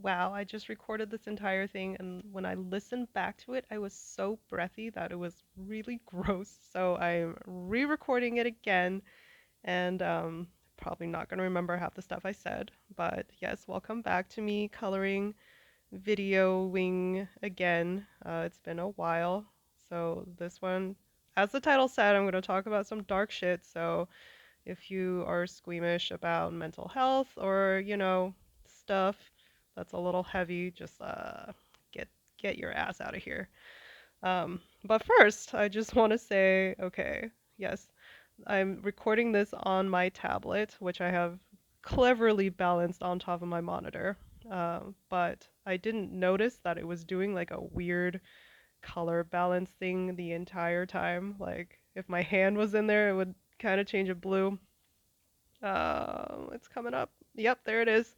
Wow, I just recorded this entire thing, and when I listened back to it, I was so breathy that it was really gross. So I'm re-recording it again, and probably not going to remember half the stuff I said. But yes, welcome back to me coloring, videoing again. It's been a while. So this one, as the title said, I'm going to talk about some dark shit. So if you are squeamish about mental health or, stuff that's a little heavy, just get get your ass out of here. But first, I just want to say, okay, yes, I'm recording this on my tablet, which I have cleverly balanced on top of my monitor. But I didn't notice that it was doing like a weird color balance thing the entire time. Like if my hand was in there, it would kind of change it blue. It's coming up. Yep, there it is.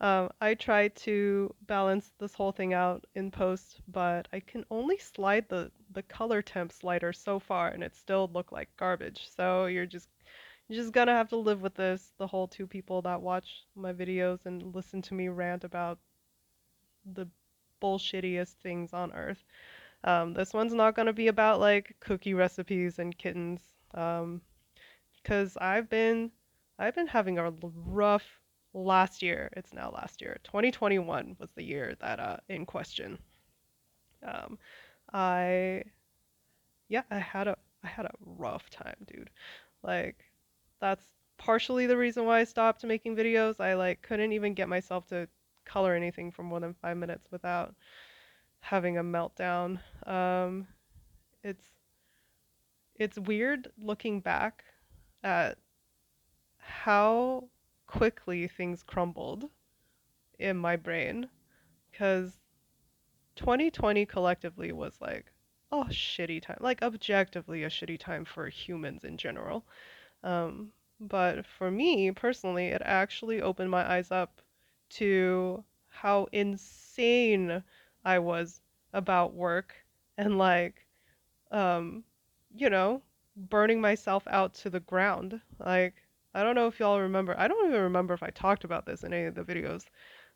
I tried to balance this whole thing out in post, but I can only slide the color temp slider so far, and it still looked like garbage. So you're just gonna have to live with this. The whole two people that watch my videos and listen to me rant about the bullshittiest things on earth. This one's not gonna be about like cookie recipes and kittens. Um, because I've been having a rough last year. It's now last year. 2021 was the year that in question. Um, I yeah, I had a rough time, dude. Like that's partially the reason why I stopped making videos. I like couldn't even get myself to color anything for more than 5 minutes without having a meltdown. It's it's weird looking back at how quickly things crumbled in my brain because 2020 collectively was like a shitty time, like objectively a shitty time for humans in general. Um, but for me personally, it actually opened my eyes up to how insane I was about work and like, um, you know, burning myself out to the ground. Like, I don't know if y'all remember. I don't even remember if I talked about this in any of the videos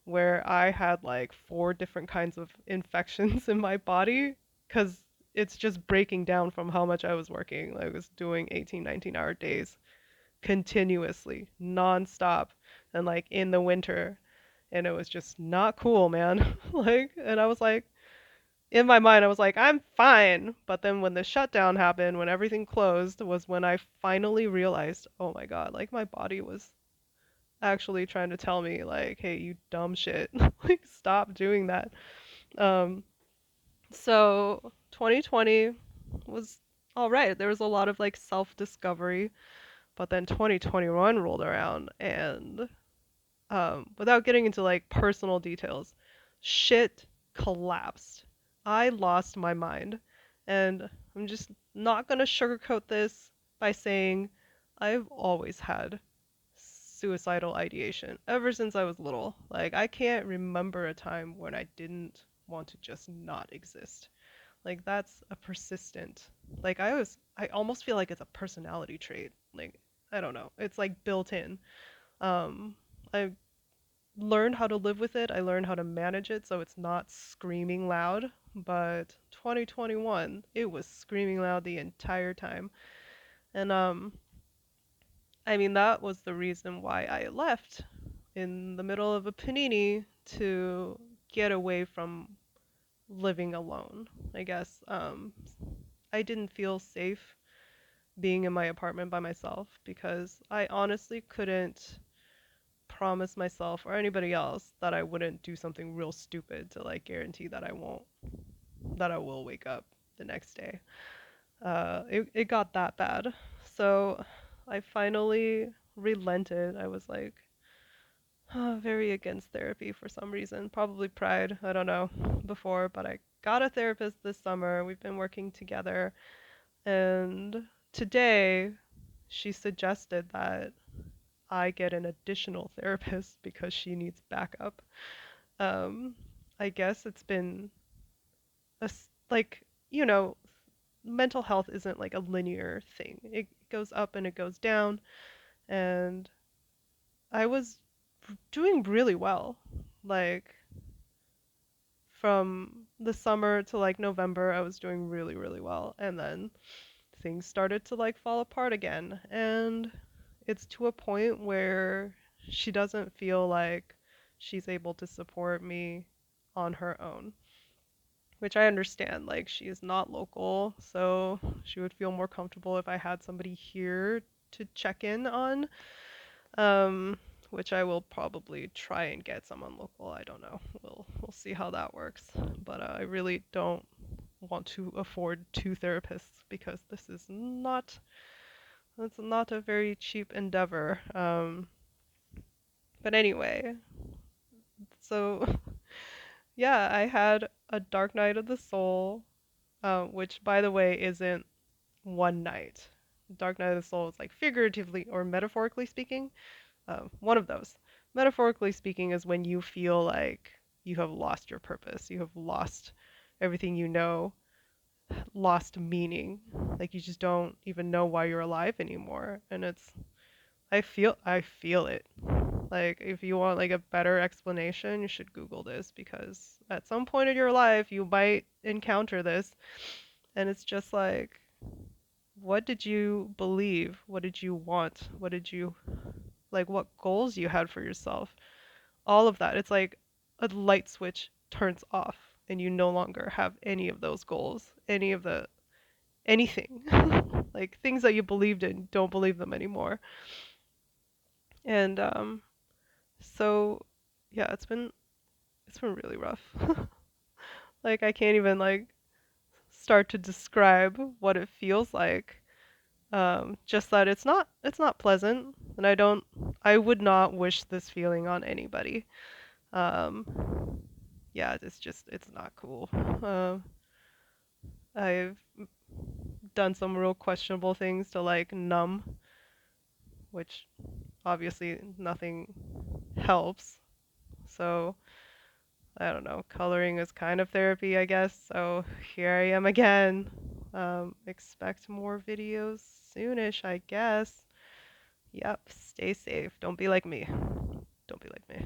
where I had like four different kinds of infections in my body because it's just breaking down from how much I was working. Like, I was doing 18, 19-hour days continuously, nonstop, and like in the winter. And it was just not cool, man. Like, and I was like, in my mind, I was like, I'm fine. But then when the shutdown happened, when everything closed, was when I finally realized, oh my God, like my body was actually trying to tell me, like, hey, you dumb shit, like, stop doing that. Um, so 2020 was all right. There was a lot of like self-discovery, but then 2021 rolled around, and without getting into like personal details, shit collapsed. I lost my mind. And I'm just not going to sugarcoat this by saying I've always had suicidal ideation ever since I was little. Like, I can't remember a time when I didn't want to just not exist. Like, that's a persistent, like, I almost feel like it's a personality trait. Like, I don't know. It's like built in. Um, I learned how to live with it. I learned how to manage it so it's not screaming loud. But 2021, it was screaming loud the entire time. And I mean that was the reason why I left in the middle of a panini to get away from living alone. I guess I didn't feel safe being in my apartment by myself because I honestly couldn't promise myself or anybody else that I wouldn't do something real stupid to like guarantee that I will wake up the next day. It got that bad. So I finally relented. I was like very against therapy for some reason, probably pride, I don't know, before, but I got a therapist this summer. We've been working together, and today she suggested that I get an additional therapist because she needs backup. Um, I guess it's been like, you know, mental health isn't like a linear thing. It goes up and it goes down, and I was doing really well. Like, from the summer to like November, I was doing really, really well. And then things started to like fall apart again. And it's to a point where she doesn't feel like she's able to support me on her own, which I understand. Like, she is not local, so she would feel more comfortable if I had somebody here to check in on. Um, which I will probably try and get someone local. I don't know. We'll see how that works. But I really don't want to afford two therapists because this is not it's not a very cheap endeavor. But anyway, so yeah, I had a dark night of the soul, which by the way isn't one night. Dark night of the soul is like figuratively or metaphorically speaking, one of those. Metaphorically speaking is when you feel like you have lost your purpose, you have lost everything you know, lost meaning, like you just don't even know why you're alive anymore. And I feel it. Like, if you want like a better explanation, you should Google this because at some point in your life you might encounter this, and it's just like, what did you believe? What did you want? What did you like, what goals you had for yourself? All of that. It's like a light switch turns off and you no longer have any of those goals, any of the anything. Like things that you believed in, don't believe them anymore. And so yeah, it's been really rough. Like I can't even like start to describe what it feels like. Just that it's not pleasant, and I would not wish this feeling on anybody. Um, yeah, it's not cool. I've done some real questionable things to like numb, which obviously nothing helps. So I don't know, coloring is kind of therapy, I guess. So here I am again. Expect more videos soonish, I guess. Yep, stay safe. Don't be like me. Don't be like me.